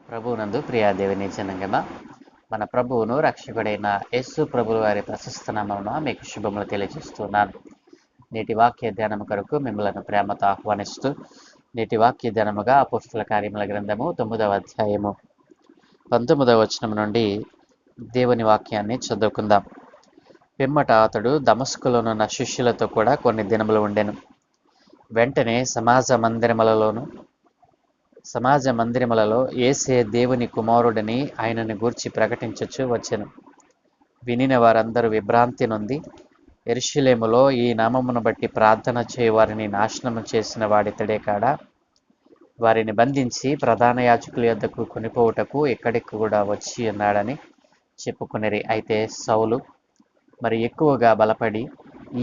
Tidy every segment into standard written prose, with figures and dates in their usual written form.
ప్రభువునందు ప్రియా దేవుని జనంగమా, మన ప్రభువును రక్షకుడైన యేసు ప్రభువు వారి ప్రశస్త నామమున మీకు శుభములు తెలియజేస్తున్నాను. నేటి వాక్య ధ్యానము కొరకు మిమ్మల్ని ప్రేమతో ఆహ్వానిస్తూ, నేటి వాక్య ధ్యానముగా అపోస్తుల కార్యముల గ్రంథము 9వ అధ్యాయము 19వ వచనం నుండి దేవుని వాక్యాన్ని చదువుకుందాం. పిమ్మట అతడు దమస్కులోనున్న శిష్యులతో కూడా కొన్ని దినములు ఉండెను. వెంటనే సమాజ మందిరములలో యేసే దేవుని కుమారుడని ఆయనను గూర్చి ప్రకటించుచు వచ్చెను. వినిన వారందరూ విభ్రాంతి నొంది, యెరూషలేములో ఈ నామమును బట్టి ప్రార్థన చేయ వారిని నాశనము చేసిన వాడితడే కాడా, వారిని బంధించి ప్రధాన యాజకుల యొద్దకు కొనిపోవుటకు ఇక్కడికి కూడా వచ్చి ఉన్నాడని చెప్పుకొనిరి. అయితే సౌలు మరి ఎక్కువగా బలపడి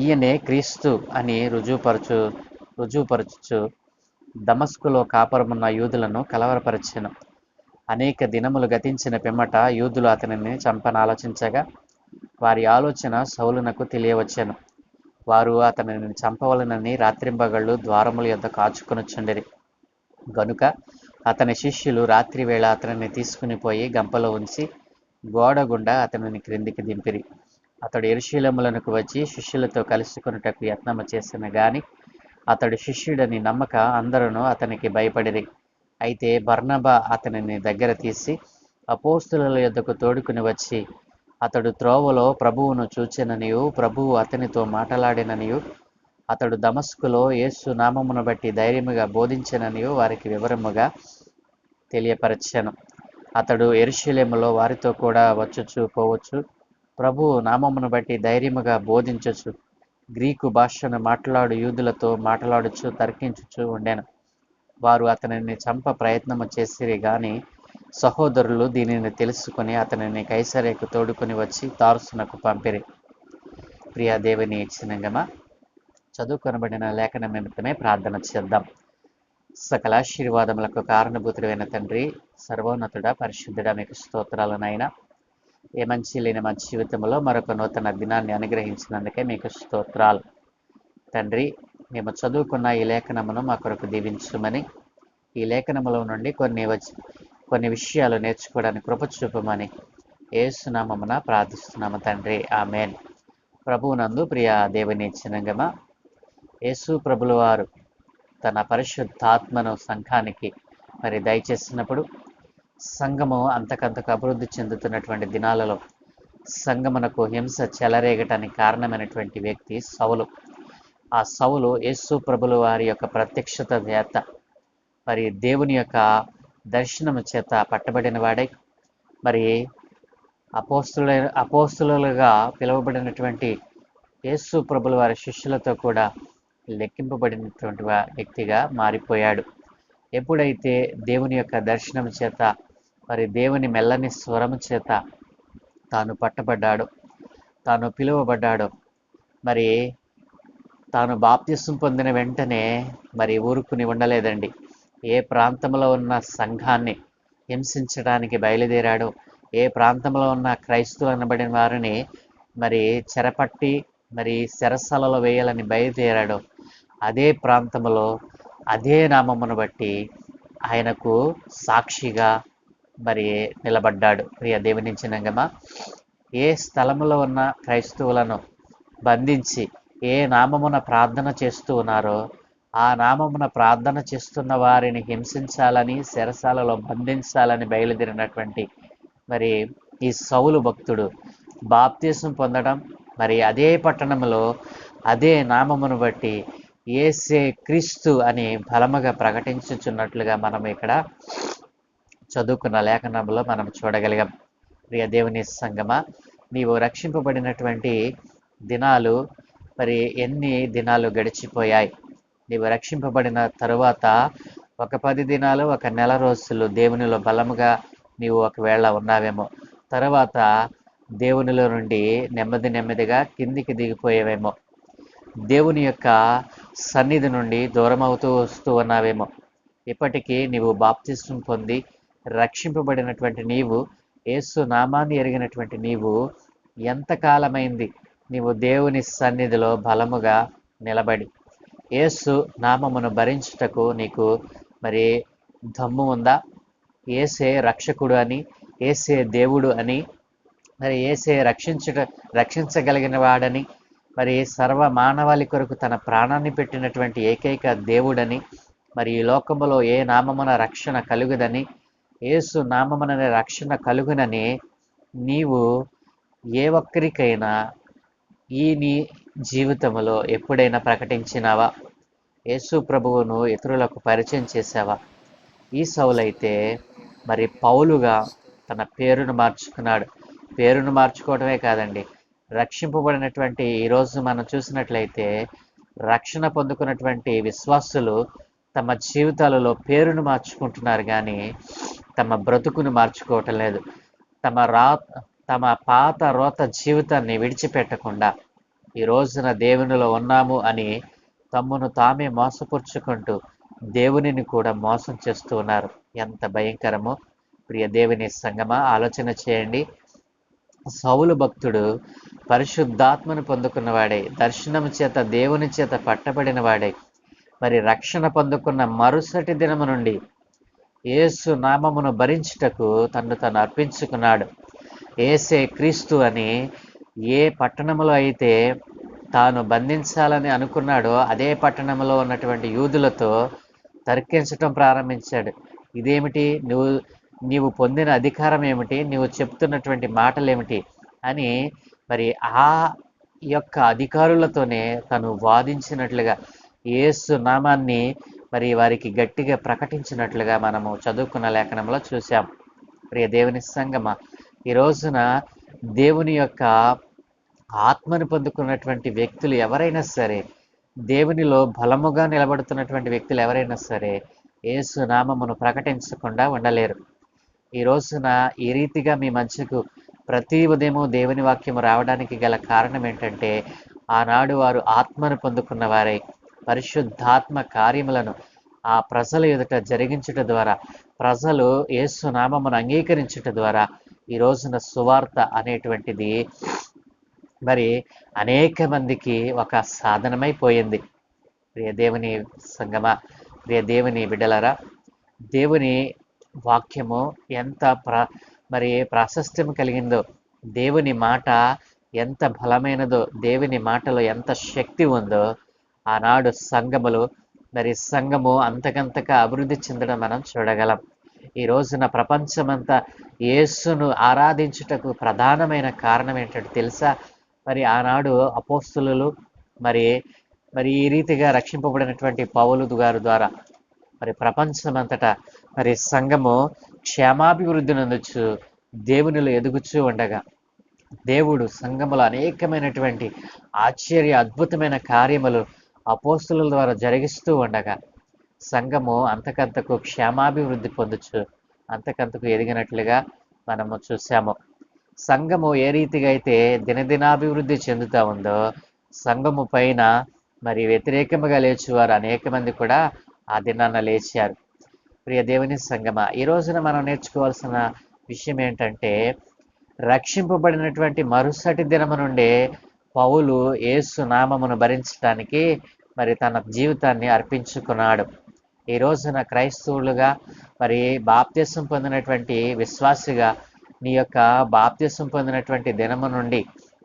ఈయనే క్రీస్తు అని రుజువుపరచుచు దమస్కులో కాపురమున్న యూదులను కలవరపరచెను. అనేక దినములు గతించిన పిమ్మట యూదులు అతనిని చంపనాలోచించగా వారి ఆలోచన సౌలునకు తెలియవచ్చెను. వారు అతనిని చంపవలనని రాత్రింబగళ్ళు ద్వారముల యొద్ద కాచుకొనుచుండిరి. గనుక అతని శిష్యులు రాత్రివేళ అతనిని తీసుకుని పోయి గంపలో ఉంచి గోడ గుండా అతనిని క్రిందికి దింపిరి. అతడు యెరూషలేమునకు వచ్చి శిష్యులతో కలుసుకొనుటకు యత్నము చేసిన గాని అతడు శిష్యుడని నమ్మక అందరూ అతనికి భయపడిరి. అయితే బర్నబా అతనిని దగ్గర తీసి అపోస్తలుల యొద్దకు తోడుకుని వచ్చి, అతడు త్రోవలో ప్రభువును చూచెననియు ప్రభువు అతనితో మాటలాడిననియు అతడు దమస్కులో యేసు నామమును బట్టి ధైర్యముగా బోధించెననియు వారికి వివరముగా తెలియపరచెను. అతడు యెరూషలేములో వారితో కూడా వచ్చుచు పోవచ్చు ప్రభువు నామమును బట్టి ధైర్యముగా బోధించుచు గ్రీకు భాషను మాట్లాడు యూదులతో మాట్లాడుచు తర్కించుచు ఉండెను. వారు అతనిని చంప ప్రయత్నము చేసిరి గాని సహోదరులు దీనిని తెలుసుకుని అతనిని కైసరేకు తోడుకుని వచ్చి తార్సునకు పంపిరి. ప్రియా దేవుని చిన్నంగమా, చదువుకొనబడిన లేఖన నిమిత్తమే ప్రార్థన చేద్దాం. సకల ఆశీర్వాదములకు కారణభూతుడైన తండ్రి, సర్వోన్నతుడ, పరిశుద్ధుడ, మీకు స్తోత్రాలనైనా. ఏ మంచి లేని మా జీవితంలో మరొక నూతన దినాన్ని అనుగ్రహించినందుకే మీకు స్తోత్రాలు తండ్రి. మేము చదువుకున్న ఈ లేఖనమును మా కొరకు దీవించుమని, ఈ లేఖనములో నుండి కొన్ని విషయాలు నేర్చుకోవడానికి కృప చూపమని యేసు నామమున ప్రార్థిస్తున్నాము తండ్రి, ఆమేన్. ప్రభువునందు ప్రియ దేవుని చిన్నంగమా, యేసు ప్రభుల వారు తన పరిశుద్ధాత్మను సంఘానికి మరి దయచేసినప్పుడు సంఘము అంతకంతకు అభివృద్ధి చెందుతున్నటువంటి దినాలలో సంఘమునకు హింస చెలరేగటానికి కారణమైనటువంటి వ్యక్తి సౌలు. ఆ సౌలు యేసు ప్రభుల వారి యొక్క ప్రత్యక్షత చేత మరి దేవుని యొక్క దర్శనము చేత పట్టబడిన వాడై మరి అపోస్తులుగా పిలువబడినటువంటి యేసు ప్రభుల వారి శిష్యులతో కూడా లెక్కింపబడినటువంటి వ్యక్తిగా మారిపోయాడు. ఎప్పుడైతే దేవుని యొక్క దర్శనం చేత మరి దేవుని మెల్లని స్వరము చేత తాను పట్టబడ్డాడో, తాను పిలువబడ్డాడో, మరి తాను బాప్తిసం పొందిన వెంటనే మరి ఊరుకుని ఉండలేదండి. ఏ ప్రాంతంలో ఉన్న సంఘాన్ని హింసించడానికి బయలుదేరాడో, ఏ ప్రాంతంలో ఉన్న క్రైస్తవులు అనబడిన వారిని మరి చెరపట్టి మరి చెరసాలలో వేయాలని బయలుదేరాడో, అదే ప్రాంతంలో అదే నామమును బట్టి ఆయనకు సాక్షిగా మరి నిలబడ్డాడు. ప్రియ దేవుని చిన్నంగమా, ఏ స్థలములో ఉన్న క్రైస్తవులను బంధించి ఏ నామమున ప్రార్థన చేస్తూ ఉన్నారో ఆ నామమున ప్రార్థన చేస్తున్న వారిని హింసించాలని, చెరసాలలో బంధించాలని బయలుదేరినటువంటి మరి ఈ సౌలు భక్తుడు బాప్తిసం పొందడం, మరి అదే పట్టణంలో అదే నామమును బట్టి యేసే క్రీస్తు అని బలముగా ప్రకటించుచున్నట్లుగా మనం ఇక్కడ చదువుకున్న లేఖనంలో మనం చూడగలిగాం. ప్రియ దేవుని సంగమా, నీవు రక్షింపబడినటువంటి దినాలు మరి ఎన్ని దినాలు గడిచిపోయాయి? నీవు రక్షింపబడిన తరువాత ఒక 10 దినాలు, ఒక నెల రోజులు దేవునిలో బలముగా నీవు ఒకవేళ ఉన్నావేమో. తర్వాత దేవునిలో నుండి నెమ్మదిగా కిందికి దిగిపోయేవేమో. దేవుని యొక్క సన్నిధి నుండి దూరం అవుతూ వస్తూ ఉన్నావేమో. ఇప్పటికీ నీవు బాప్తిసం పొంది రక్షింపబడినటువంటి నీవు, యేసు నామాన్ని ఎరిగినటువంటి నీవు ఎంతకాలమైంది నీవు దేవుని సన్నిధిలో బలముగా నిలబడి యేసు నామమును భరించుటకు నీకు మరి దమ్ము ఉందా? ఏసే రక్షకుడు అని, ఏసే దేవుడు అని, మరి ఏసే రక్షించగలిగిన వాడని, మరి సర్వ మానవాళి కొరకు తన ప్రాణాన్ని పెట్టినటువంటి ఏకైక దేవుడని, మరి ఈ లోకములో ఏ నామమున రక్షణ కలుగుదని, యేసు నామముననే రక్షణ కలుగునని నీవు ఏ ఒక్కరికైనా నీ జీవితంలో ఎప్పుడైనా ప్రకటించినావా? యేసు ప్రభువును ఇతరులకు పరిచయం చేశావా? ఈ సౌలైతే మరి పౌలుగా తన పేరును మార్చుకున్నాడు. పేరును మార్చుకోవడమే కాదండి, రక్షింపబడినటువంటి ఈరోజు మనం చూసినట్లయితే రక్షణ పొందుకున్నటువంటి విశ్వాసులు తమ జీవితాలలో పేరును మార్చుకుంటున్నారు కానీ తమ బ్రతుకును మార్చుకోవటం లేదు. తమ పాత రోత జీవితాన్ని విడిచిపెట్టకుండా ఈ రోజున దేవునిలో ఉన్నాము అని తమ్మును తామే మోసపుచ్చుకుంటూ దేవునిని కూడా మోసం చేస్తూ ఉన్నారు. ఎంత భయంకరమో ప్రియ దేవుని సంగమా, ఆలోచన చేయండి. సౌలు భక్తుడు పరిశుద్ధాత్మను పొందుకున్నవాడే, దర్శనము చేత దేవుని చేత పట్టబడిన వాడే, మరి రక్షణ పొందుకున్న మరుసటి దినము నుండి యేసు నామమును భరించుటకు తను అర్పించుకున్నాడు. ఏసే క్రీస్తు అని ఏ పట్టణంలో అయితే తాను బంధించాలని అనుకున్నాడో అదే పట్టణంలో ఉన్నటువంటి యూదులతో తర్కించటం ప్రారంభించాడు. ఇదేమిటి, నీవు పొందిన అధికారం ఏమిటి, నీవు చెప్తున్నటువంటి మాటలు ఏమిటి అని మరి ఆ యొక్క అధికారులతోనే తను వాదించినట్లుగా యేసు నామాన్ని మరి వారికి గట్టిగా ప్రకటించినట్లుగా మనము చదువుకున్న లేఖనంలో చూసాం. ప్రియ దేవుని సంగమ, ఈ రోజున దేవుని యొక్క ఆత్మను పొందుకున్నటువంటి వ్యక్తులు ఎవరైనా సరే, దేవునిలో బలముగా నిలబడుతున్నటువంటి వ్యక్తులు ఎవరైనా సరే యేసు నామమును ప్రకటించకుండా ఉండలేరు. ఈ రోజున ఈ రీతిగా మీ మధ్యకు ప్రతి ఉదయము దేవుని వాక్యము రావడానికి గల కారణం ఏంటంటే, ఆనాడు వారు ఆత్మను పొందుకున్న వారై పరిశుద్ధాత్మ కార్యములను ఆ ప్రజల ఎదుట జరిగించుట ద్వారా, ప్రజలు యేసు నామమును అంగీకరించుట ద్వారా ఈ రోజున సువార్త అనేటువంటిది మరి అనేక మందికి ఒక సాధనమైపోయింది. ప్రియ దేవుని సంగమ, ప్రియ దేవుని బిడ్డలరా, దేవుని వాక్యము ఎంత ప్రాశస్త్యం కలిగిందో, దేవుని మాట ఎంత బలమైనదో, దేవుని మాటలో ఎంత శక్తి ఉందో ఆనాడు సంఘము అంతకంతగా అభివృద్ధి చెందడం మనం చూడగలం. ఈ రోజున ప్రపంచమంతా యేసును ఆరాధించుటకు ప్రధానమైన కారణం ఏంటంటే తెలుసా? మరి ఆనాడు అపోస్తలులు మరి ఈ రీతిగా రక్షింపబడినటువంటి పౌలు గారి ద్వారా మరి ప్రపంచమంతటా మరి సంఘము క్షేమాభివృద్ధి నొందొచ్చు, దేవునిలో ఎదుగుచూ ఉండగా, దేవుడు సంఘములో అనేకమైనటువంటి అద్భుతమైన కార్యములు అపోస్తలుల ద్వారా జరిగిస్తూ ఉండగా సంఘము అంతకంతకు క్షేమాభివృద్ధి పొందొచ్చు, అంతకంతకు ఎదిగినట్లుగా మనము చూసాము. సంఘము ఏ రీతిగా అయితే దినదినాభివృద్ధి చెందుతూ ఉందో, సంఘము పైన మరి వ్యతిరేకముగా లేచేవారు అనేక మంది కూడా ఆ దినాన్న లేచారు. ప్రియ దేవుని సంగమ, ఈ రోజున మనం నేర్చుకోవాల్సిన విషయం ఏంటంటే, రక్షింపబడినటువంటి మరుసటి దినము నుండే పౌలు యేసు నామమును భరించడానికి మరి తన జీవితాన్ని అర్పించుకున్నాడు. ఈ రోజున క్రైస్తవులుగా మరి బాప్తిసం పొందినటువంటి విశ్వాసిగా నీ యొక్క బాప్తిసం పొందినటువంటి దినము నుండి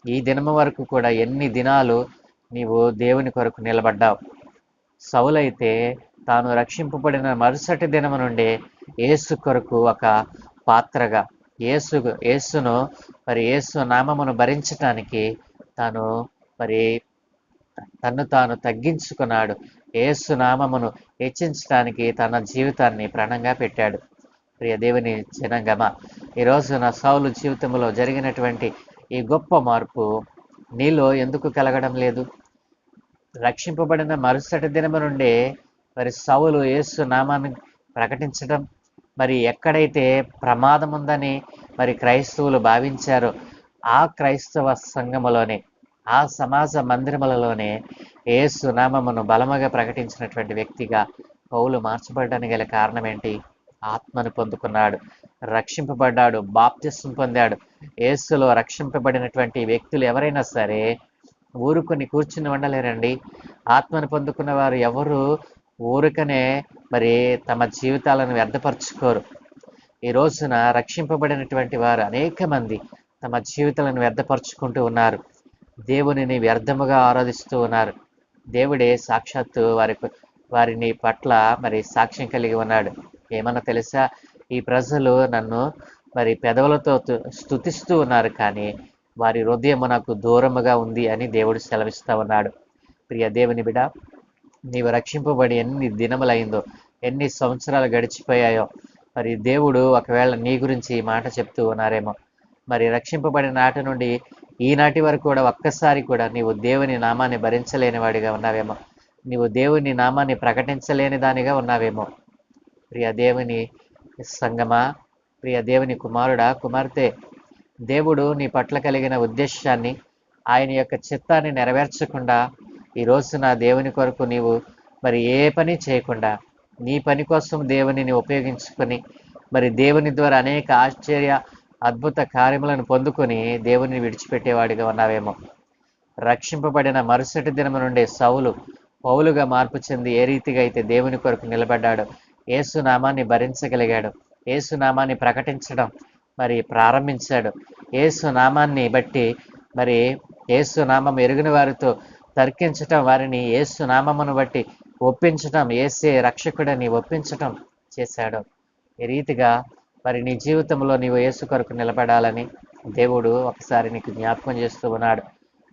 ఈ దినము వరకు కూడా ఎన్ని దినాలు నీవు దేవుని కొరకు నిలబడ్డావు? సౌలైతే తాను రక్షింపబడిన మరుసటి దినము నుండి యేసు కొరకు ఒక పాత్రగా యేసును మరి యేసు నామమును భరించటానికి తాను మరి తాను తగ్గించుకున్నాడు. యేసు నామమును హెచ్చించడానికి తన జీవితాన్ని ప్రాణంగా పెట్టాడు. ప్రియ దేవుని జనాంగమా, ఈ రోజున సౌలు జీవితంలో జరిగినటువంటి ఈ గొప్ప మార్పు నీలో ఎందుకు కలగడం లేదు? రక్షింపబడిన మరుసటి దినము నుండే మరి సౌలు యేసు నామాన్ని ప్రకటించడం, మరి ఎక్కడైతే ప్రమాదం ఉందని మరి క్రైస్తవులు భావించారో ఆ క్రైస్తవ సంఘములోనే, ఆ సమాజ మందిరములలోనే యేసు నామమును బలముగా ప్రకటించినటువంటి వ్యక్తిగా పౌలు మార్చబడడానికి గల కారణం ఏంటి? ఆత్మను పొందుకున్నాడు, రక్షింపబడ్డాడు, బాప్తిసం పొందాడు. యేసులో రక్షింపబడినటువంటి వ్యక్తులు ఎవరైనా సరే ఊరుకొని కూర్చుని ఉండలేరండి. ఆత్మను పొందుకున్న వారు ఎవరు ఊరికనే మరి తమ జీవితాలను వ్యర్థపరచుకోరు. ఈ రోజున రక్షింపబడినటువంటి వారు అనేక మంది తమ జీవితాలను వ్యర్థపరుచుకుంటూ ఉన్నారు. దేవునిని వ్యర్థముగా ఆరాధిస్తూ ఉన్నారు. దేవుడే సాక్షాత్తు వారిని పట్ల మరి సాక్ష్యం కలిగి ఉన్నాడు. ఏమన్నా తెలుసా? ఈ ప్రజలు నన్ను మరి పెదవులతో స్తుతిస్తూ ఉన్నారు, కానీ వారి హృదయం నాకు దూరముగా ఉంది అని దేవుడు సెలవిస్తా ఉన్నాడు. ప్రియ దేవుని బిడ్డ, నీవు రక్షింపబడి ఎన్ని దినములైందో, ఎన్ని సంవత్సరాలు గడిచిపోయాయో, మరి దేవుడు ఒకవేళ నీ గురించి ఈ మాట చెప్తూ ఉన్నారేమో. మరి రక్షింపబడిన నాటి నుండి ఈనాటి వరకు కూడా ఒక్కసారి కూడా నీవు దేవుని నామాన్ని భరించలేని వాడిగా ఉన్నావేమో. నీవు దేవుని నామాన్ని ప్రకటించలేని దానిగా ఉన్నావేమో. ప్రియ దేవుని సంగమా, ప్రియ దేవుని కుమారుడా, కుమార్తె, దేవుడు నీ పట్ల కలిగిన ఉద్దేశాన్ని, ఆయన యొక్క చిత్తాన్ని నెరవేర్చకుండా ఈ రోజున దేవుని కొరకు నీవు మరి ఏ పని చేయకుండా నీ పని కోసం దేవునిని ఉపయోగించుకొని మరి దేవుని ద్వారా అనేక ఆశ్చర్య అద్భుత కార్యములను పొందుకొని దేవుని విడిచిపెట్టేవాడిగా ఉన్నావేమో. రక్షింపబడిన మరుసటి దినము నుండే సౌలు పౌలుగా మార్పు చెంది ఏ రీతిగా అయితే దేవుని కొరకు నిలబడ్డాడు, యేసు నామాన్ని భరించగలిగాడు, యేసు నామాన్ని ప్రకటించడం మరి ప్రారంభించాడు. యేసు నామాన్ని బట్టి మరి యేసు నామం ఎరుగిన వారితో తర్కించటం, వారిని యేసు నామమును బట్టి ఒప్పించటం, యేసే రక్షకుడని ఒప్పించటం చేశాడు. ఈ రీతిగా మరి నీ జీవితంలో నీవు యేసు కొరకు నిలబడాలని దేవుడు ఒకసారి నీకు జ్ఞాపకం చేస్తూ ఉన్నాడు.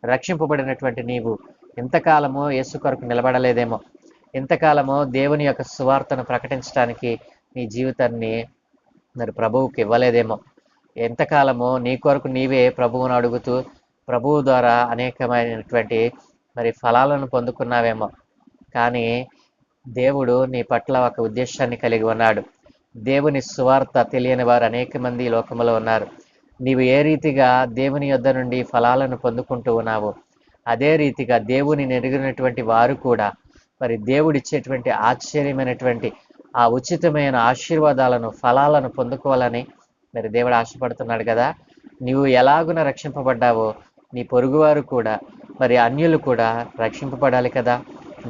రక్షింపబడినటువంటి నీవు ఇంతకాలము యేసు కొరకు నిలబడలేదేమో. ఇంతకాలము దేవుని యొక్క సువార్తను ప్రకటించడానికి నీ జీవితాన్ని మరి ప్రభువుకి ఇవ్వలేదేమో. ఎంతకాలము నీ కొరకు నీవే ప్రభువును అడుగుతూ ప్రభువు ద్వారా అనేకమైనటువంటి మరి ఫలాలను పొందుకున్నావేమో. కానీ దేవుడు నీ పట్ల ఒక ఉద్దేశాన్ని కలిగి ఉన్నాడు. దేవుని సువార్త తెలియని వారు అనేక మంది ఈ లోకంలో ఉన్నారు. నీవు ఏ రీతిగా దేవుని యొద్ద నుండి ఫలాలను పొందుకుంటూ ఉన్నావో, అదే రీతిగా దేవుని ఎరిగినటువంటి వారు కూడా మరి దేవుడిచ్చేటువంటి ఆశ్చర్యమైనటువంటి ఆ ఉచితమైన ఆశీర్వాదాలను, ఫలాలను పొందుకోవాలని మరి దేవుడు ఆశపడుతున్నాడు కదా. నీవు ఎలాగున రక్షింపబడ్డావో నీ పొరుగువారు కూడా మరి అన్యులు కూడా రక్షింపబడాలి కదా.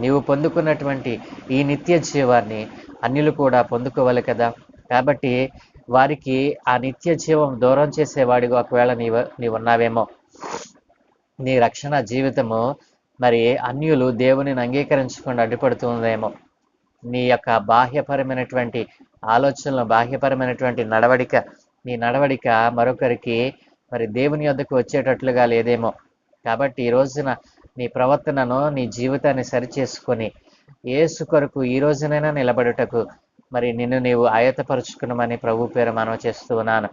నీవు పొందుకున్నటువంటి ఈ నిత్య జీవాన్ని అన్యులు కూడా పొందుకోవాలి కదా. కాబట్టి వారికి ఆ నిత్య జీవం దూరం చేసేవాడిగా ఒకవేళ నీవున్నావేమో. నీ రక్షణ జీవితము మరి అన్యులు దేవునిని అంగీకరించకుండా అడ్డుపడుతుందేమో. నీ యొక్క బాహ్యపరమైనటువంటి ఆలోచనలు, బాహ్యపరమైనటువంటి నీ నడవడిక మరొకరికి మరి దేవుని యొద్దకు వచ్చేటట్లుగా లేదేమో. కాబట్టి ఈ రోజున నీ ప్రవర్తనను, నీ జీవితాన్ని సరిచేసుకొని యేసు కొరకు ఈ రోజునైనా నిలబడుటకు మరి నిన్ను నీవు ఆయత్తపరుచుకున్నామని ప్రభు పేరు మనవి చేస్తూ ఉన్నాను.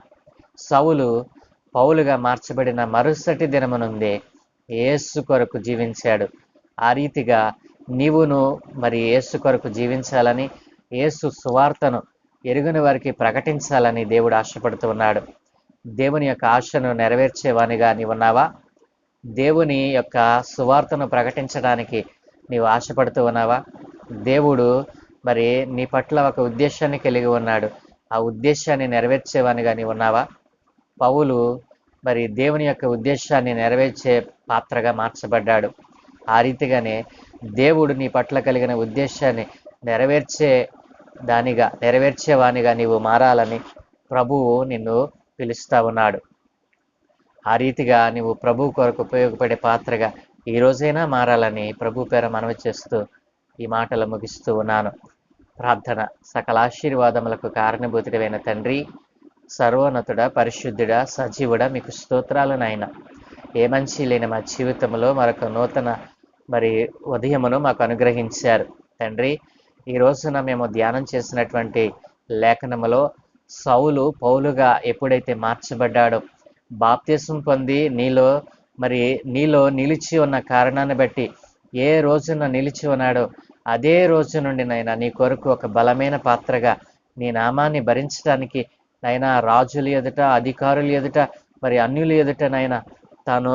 సౌలు పౌలుగా మార్చబడిన మరుసటి దినము నుండే యేసు కొరకు జీవించాడు. ఆ రీతిగా నీవును మరి యేసు కొరకు జీవించాలని, యేసు సువార్తను ఎరుగని వారికి ప్రకటించాలని దేవుడు ఆశపడుతూ ఉన్నాడు. దేవుని యొక్క ఆశను నెరవేర్చేవానిగా నీవున్నావా? దేవుని యొక్క సువార్తను ప్రకటించడానికి నీవు ఆశపడుతూ ఉన్నావా? దేవుడు మరి నీ పట్ల ఒక ఉద్దేశాన్ని కలిగి ఉన్నాడు. ఆ ఉద్దేశాన్ని నెరవేర్చేవానిగా నీవు ఉన్నావా? పౌలు మరి దేవుని యొక్క ఉద్దేశాన్ని నెరవేర్చే పాత్రగా మార్చబడ్డాడు. ఆ రీతిగానే దేవుడు నీ పట్ల కలిగిన ఉద్దేశాన్ని నెరవేర్చేవానిగా నీవు మారాలని ప్రభువు నిన్ను పిలుస్తా ఉన్నాడు. ఆ రీతిగా నీవు ప్రభు కొరకు ఉపయోగపడే పాత్రగా ఈ రోజైనా మారాలని ప్రభు పేర మనవి చేస్తూ ఈ మాటలు ముగిస్తూ ఉన్నాను. ప్రార్థన. సకల ఆశీర్వాదములకు కారణభూతుడైన తండ్రి, సర్వోన్నతుడ, పరిశుద్ధుడ, సజీవుడ, మీకు స్తోత్రాలు నాయన. ఏ మంచి లేని మా జీవితంలో మరొక నూతన మరి ఉదయమును మాకు అనుగ్రహించారు తండ్రి. ఈ రోజున మేము ధ్యానం చేసినటువంటి లేఖనములో సౌలు పౌలుగా ఎప్పుడైతే మార్చబడ్డాడో, బాప్తిసం పొంది నీలో నిలిచి ఉన్న కారణాన్ని బట్టి ఏ రోజున నిలిచి ఉన్నాడో అదే రోజు నుండి నైనా నీ కొరకు ఒక బలమైన పాత్రగా నీ నామాన్ని భరించడానికి నైనా రాజుల ఎదుట, అధికారుల ఎదుట, మరి అన్యుల ఎదుట తాను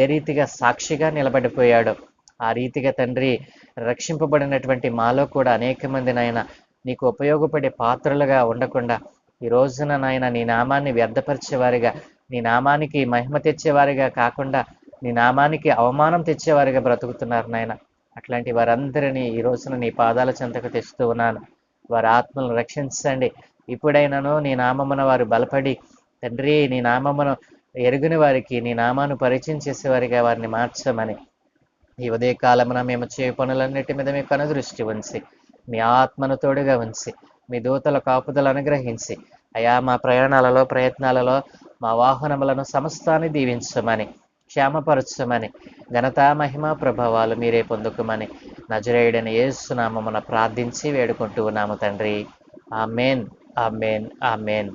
ఏ రీతిగా సాక్షిగా నిలబడిపోయాడో ఆ రీతిగా తండ్రి రక్షింపబడినటువంటి మాలో కూడా అనేక మంది నీకు ఉపయోగపడే పాత్రలుగా ఉండకుండా ఈ రోజున నీ నామాన్ని వ్యర్థపరిచేవారిగా, నీ నామానికి మహిమ తెచ్చేవారిగా కాకుండా నీ నామానికి అవమానం తెచ్చేవారిగా బ్రతుకుతున్నారు నాయన. అట్లాంటి వారందరినీ ఈ రోజున నీ పాదాల చెంతకు తెస్తూ ఉన్నాను. వారి ఆత్మలను రక్షించండి, ఇప్పుడైనను నీ నామమున వారు బలపడి తండ్రి నీ నామమును ఎరుగుని వారికి నీ నామాన్ని పరిచయం చేసేవారిగా వారిని మార్చమని ఈ ఉదయ కాలమున మేము చేయ పనులన్నిటి మీద మీ కనుదృష్టి ఉంచి మీ ఆత్మను తోడుగా ఉంచి మీ దూతల కాపుదలు అనుగ్రహించి అయా మా ప్రయాణాలలో ప్రయత్నాలలో మా వాహనములను సమస్తాన్ని దీవించమని క్షేమపరచమని ఘనత మహిమ ప్రభావాలు మీరే పొందుకోమని నజరేయుడని యేసు నామమున ప్రార్థించి వేడుకుంటూ ఉన్నాము తండ్రి. ఆమెన్. ఆమెన్. ఆమెన్.